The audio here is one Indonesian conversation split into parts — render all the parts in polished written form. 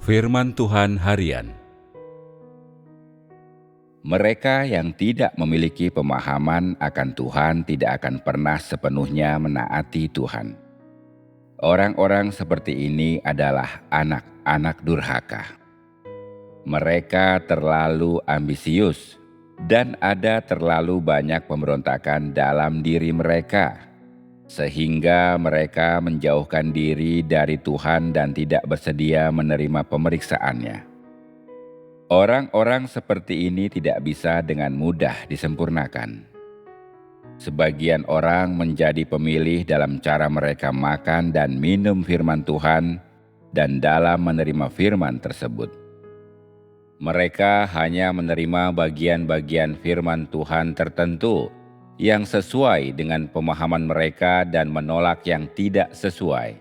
Firman Tuhan Harian. Mereka yang tidak memiliki pemahaman akan Tuhan tidak akan pernah sepenuhnya menaati Tuhan. Orang-orang seperti ini adalah anak-anak durhaka. Mereka terlalu ambisius dan ada terlalu banyak pemberontakan dalam diri mereka, sehingga mereka menjauhkan diri dari Tuhan dan tidak bersedia menerima pemeriksaannya. Orang-orang seperti ini tidak bisa dengan mudah disempurnakan. Sebagian orang menjadi pemilih dalam cara mereka makan dan minum firman Tuhan dan dalam menerima firman tersebut. Mereka hanya menerima bagian-bagian firman Tuhan tertentu yang sesuai dengan pemahaman mereka dan menolak yang tidak sesuai.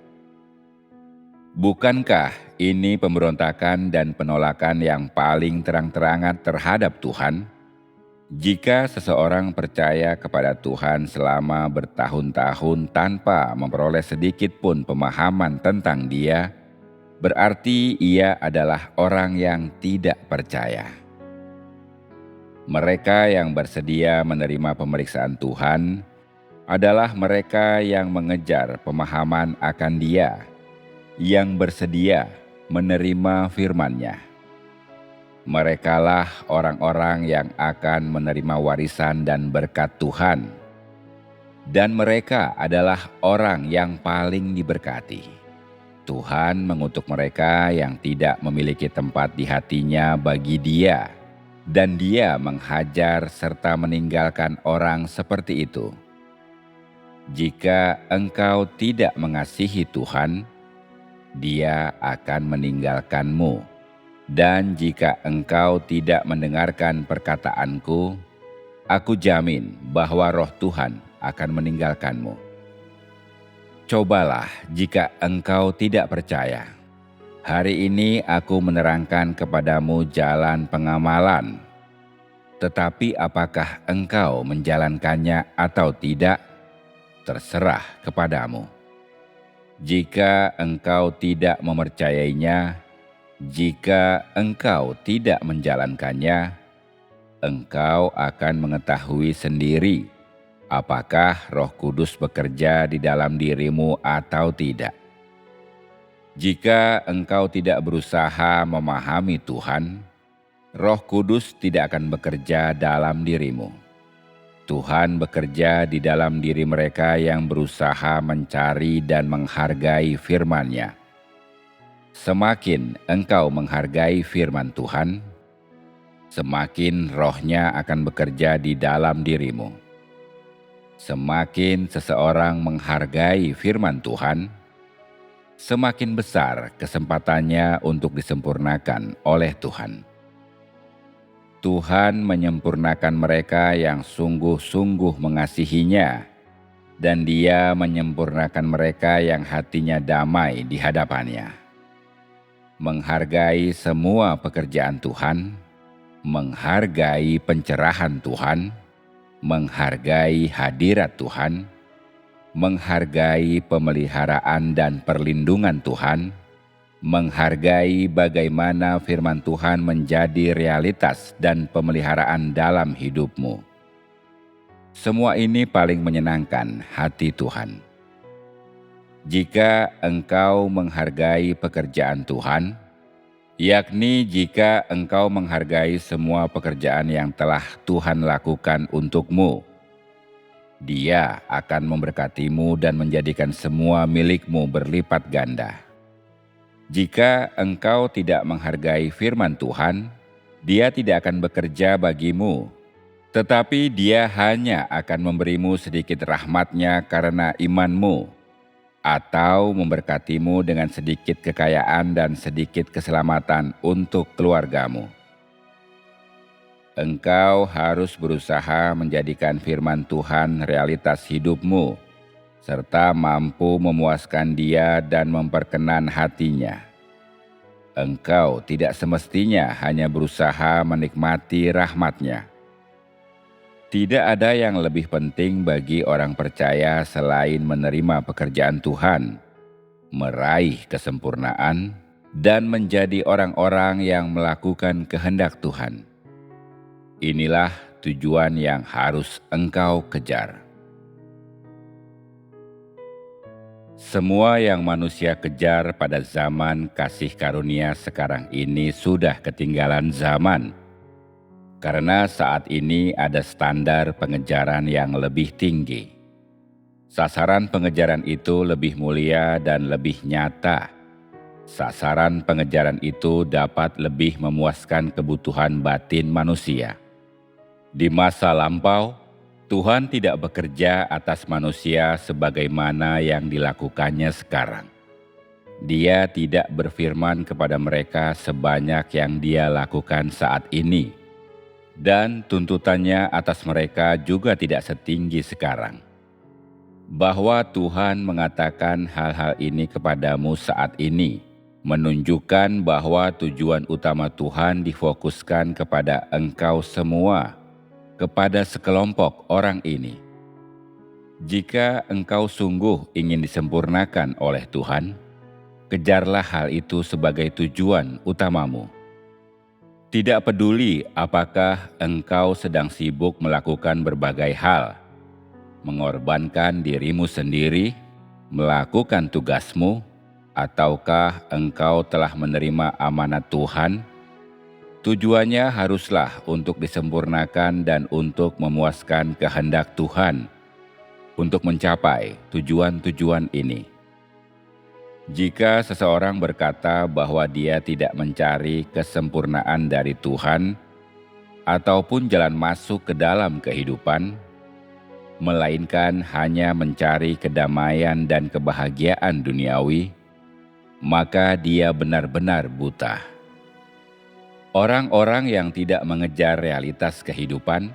Bukankah ini pemberontakan dan penolakan yang paling terang-terangan terhadap Tuhan? Jika seseorang percaya kepada Tuhan selama bertahun-tahun tanpa memperoleh sedikit pun pemahaman tentang Dia, berarti ia adalah orang yang tidak percaya. Mereka yang bersedia menerima pemeriksaan Tuhan adalah mereka yang mengejar pemahaman akan Dia, yang bersedia menerima firman-Nya. Merekalah orang-orang yang akan menerima warisan dan berkat Tuhan. Dan mereka adalah orang yang paling diberkati. Tuhan mengutuk mereka yang tidak memiliki tempat di hatinya bagi Dia, dan Dia menghajar serta meninggalkan orang seperti itu. Jika engkau tidak mengasihi Tuhan, Dia akan meninggalkanmu, dan jika engkau tidak mendengarkan perkataanku, aku jamin bahwa Roh Tuhan akan meninggalkanmu. Cobalah jika engkau tidak percaya. Hari ini aku menerangkan kepadamu jalan pengamalan. Tetapi apakah engkau menjalankannya atau tidak, terserah kepadamu. Jika engkau tidak mempercayainya, jika engkau tidak menjalankannya, engkau akan mengetahui sendiri apakah Roh Kudus bekerja di dalam dirimu atau tidak. Jika engkau tidak berusaha memahami Tuhan, Roh Kudus tidak akan bekerja dalam dirimu. Tuhan bekerja di dalam diri mereka yang berusaha mencari dan menghargai firman-Nya. Semakin engkau menghargai firman Tuhan, semakin Roh-Nya akan bekerja di dalam dirimu. Semakin seseorang menghargai firman Tuhan, semakin besar kesempatannya untuk disempurnakan oleh Tuhan. Tuhan menyempurnakan mereka yang sungguh-sungguh mengasihinya, dan Dia menyempurnakan mereka yang hatinya damai di hadapan-Nya. Menghargai semua pekerjaan Tuhan, menghargai pencerahan Tuhan, menghargai hadirat Tuhan, menghargai pemeliharaan dan perlindungan Tuhan, menghargai bagaimana firman Tuhan menjadi realitas dan pemeliharaan dalam hidupmu. Semua ini paling menyenangkan hati Tuhan. Jika engkau menghargai pekerjaan Tuhan, yakni jika engkau menghargai semua pekerjaan yang telah Tuhan lakukan untukmu, Dia akan memberkatimu dan menjadikan semua milikmu berlipat ganda. Jika engkau tidak menghargai firman Tuhan, Dia tidak akan bekerja bagimu, tetapi Dia hanya akan memberimu sedikit rahmat-Nya karena imanmu, atau memberkatimu dengan sedikit kekayaan dan sedikit keselamatan untuk keluargamu. Engkau harus berusaha menjadikan firman Tuhan realitas hidupmu, serta mampu memuaskan Dia dan memperkenan hati-Nya. Engkau tidak semestinya hanya berusaha menikmati rahmat-Nya. Tidak ada yang lebih penting bagi orang percaya selain menerima pekerjaan Tuhan, meraih kesempurnaan, dan menjadi orang-orang yang melakukan kehendak Tuhan. Inilah tujuan yang harus engkau kejar. Semua yang manusia kejar pada zaman kasih karunia sekarang ini sudah ketinggalan zaman. Karena saat ini ada standar pengejaran yang lebih tinggi. Sasaran pengejaran itu lebih mulia dan lebih nyata. Sasaran pengejaran itu dapat lebih memuaskan kebutuhan batin manusia. Di masa lampau, Tuhan tidak bekerja atas manusia sebagaimana yang dilakukannya sekarang. Dia tidak berfirman kepada mereka sebanyak yang Dia lakukan saat ini. Dan tuntutannya atas mereka juga tidak setinggi sekarang. Bahwa Tuhan mengatakan hal-hal ini kepadamu saat ini, menunjukkan bahwa tujuan utama Tuhan difokuskan kepada engkau semua, kepada sekelompok orang ini. Jika engkau sungguh ingin disempurnakan oleh Tuhan, kejarlah hal itu sebagai tujuan utamamu. Tidak peduli apakah engkau sedang sibuk melakukan berbagai hal, mengorbankan dirimu sendiri, melakukan tugasmu, ataukah engkau telah menerima amanat Tuhan. Tujuannya haruslah untuk disempurnakan dan untuk memuaskan kehendak Tuhan, untuk mencapai tujuan-tujuan ini. Jika seseorang berkata bahwa dia tidak mencari kesempurnaan dari Tuhan, ataupun jalan masuk ke dalam kehidupan, melainkan hanya mencari kedamaian dan kebahagiaan duniawi, maka dia benar-benar buta. Orang-orang yang tidak mengejar realitas kehidupan,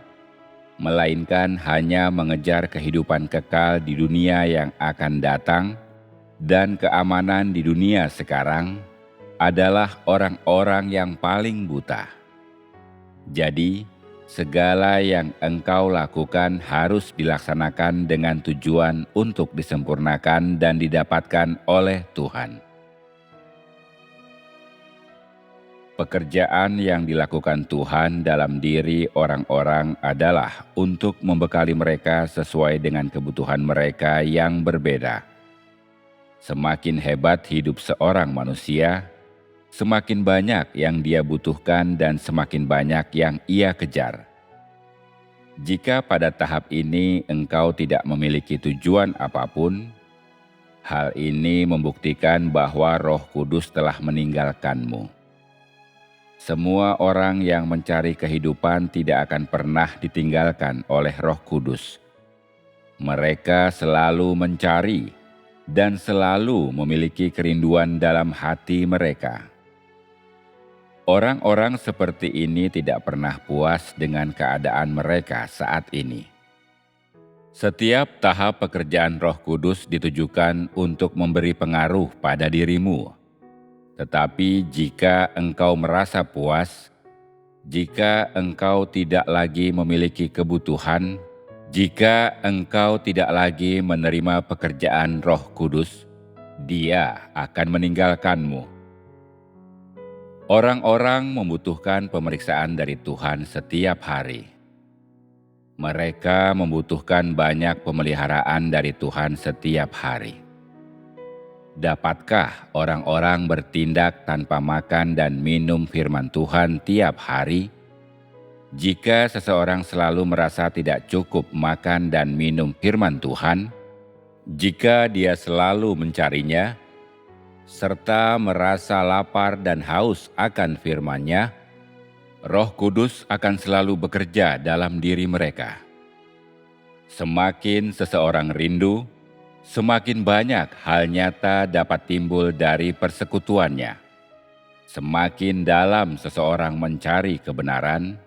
melainkan hanya mengejar kehidupan kekal di dunia yang akan datang dan keamanan di dunia sekarang, adalah orang-orang yang paling buta. Jadi, segala yang engkau lakukan harus dilaksanakan dengan tujuan untuk disempurnakan dan didapatkan oleh Tuhan. Pekerjaan yang dilakukan Tuhan dalam diri orang-orang adalah untuk membekali mereka sesuai dengan kebutuhan mereka yang berbeda. Semakin hebat hidup seorang manusia, semakin banyak yang dia butuhkan dan semakin banyak yang ia kejar. Jika pada tahap ini engkau tidak memiliki tujuan apapun, hal ini membuktikan bahwa Roh Kudus telah meninggalkanmu. Semua orang yang mencari kehidupan tidak akan pernah ditinggalkan oleh Roh Kudus. Mereka selalu mencari dan selalu memiliki kerinduan dalam hati mereka. Orang-orang seperti ini tidak pernah puas dengan keadaan mereka saat ini. Setiap tahap pekerjaan Roh Kudus ditujukan untuk memberi pengaruh pada dirimu. Tetapi jika engkau merasa puas, jika engkau tidak lagi memiliki kebutuhan, jika engkau tidak lagi menerima pekerjaan Roh Kudus, Dia akan meninggalkanmu. Orang-orang membutuhkan pemeriksaan dari Tuhan setiap hari. Mereka membutuhkan banyak pemeliharaan dari Tuhan setiap hari. Dapatkah orang-orang bertindak tanpa makan dan minum firman Tuhan tiap hari? Jika seseorang selalu merasa tidak cukup makan dan minum firman Tuhan, jika dia selalu mencarinya, serta merasa lapar dan haus akan firman-Nya, Roh Kudus akan selalu bekerja dalam diri mereka. Semakin seseorang rindu, semakin banyak hal nyata dapat timbul dari persekutuannya. Semakin dalam seseorang mencari kebenaran,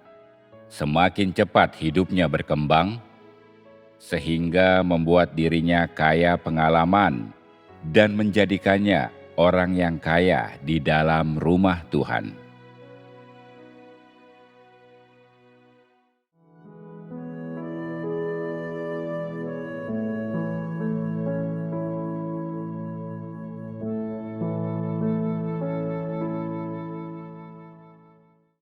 semakin cepat hidupnya berkembang, sehingga membuat dirinya kaya pengalaman dan menjadikannya orang yang kaya di dalam rumah Tuhan.